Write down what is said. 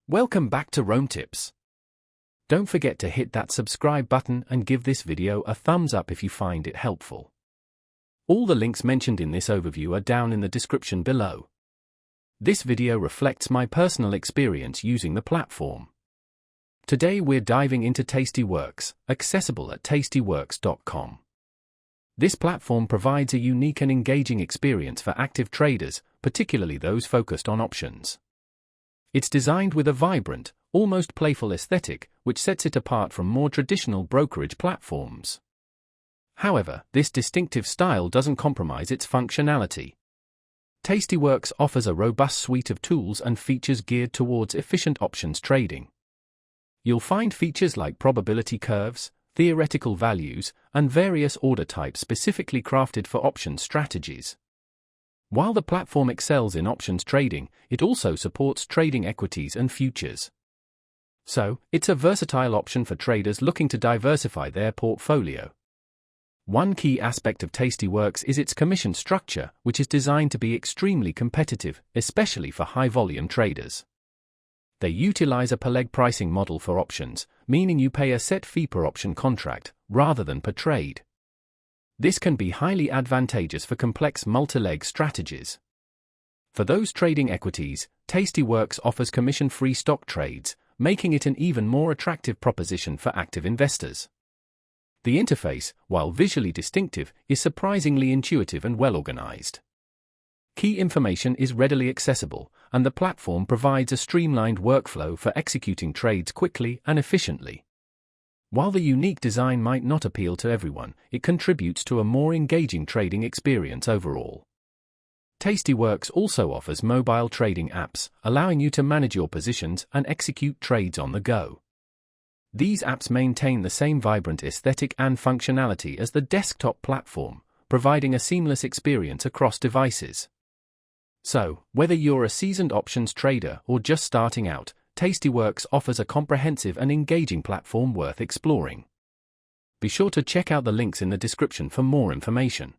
Welcome back to Rome Tips. Don't forget to hit that subscribe button and give this video a thumbs up if you find it helpful. All the links mentioned in this overview are down in the description below. This video reflects my personal experience using the platform. Today we're diving into Tastyworks, accessible at tastyworks.com. This platform provides a unique and engaging experience for active traders, particularly those focused on options. It's designed with a vibrant, almost playful aesthetic, which sets it apart from more traditional brokerage platforms. However, this distinctive style doesn't compromise its functionality. Tastyworks offers a robust suite of tools and features geared towards efficient options trading. You'll find features like probability curves, theoretical values, and various order types specifically crafted for options strategies. While the platform excels in options trading, it also supports trading equities and futures. So, it's a versatile option for traders looking to diversify their portfolio. One key aspect of Tastyworks is its commission structure, which is designed to be extremely competitive, especially for high-volume traders. They utilize a per leg pricing model for options, meaning you pay a set fee per option contract, rather than per trade. This can be highly advantageous for complex multi-leg strategies. For those trading equities, Tastyworks offers commission-free stock trades, making it an even more attractive proposition for active investors. The interface, while visually distinctive, is surprisingly intuitive and well-organized. Key information is readily accessible, and the platform provides a streamlined workflow for executing trades quickly and efficiently. While the unique design might not appeal to everyone, it contributes to a more engaging trading experience overall. Tastyworks also offers mobile trading apps, allowing you to manage your positions and execute trades on the go. These apps maintain the same vibrant aesthetic and functionality as the desktop platform, providing a seamless experience across devices. So, whether you're a seasoned options trader or just starting out, Tastyworks offers a comprehensive and engaging platform worth exploring. Be sure to check out the links in the description for more information.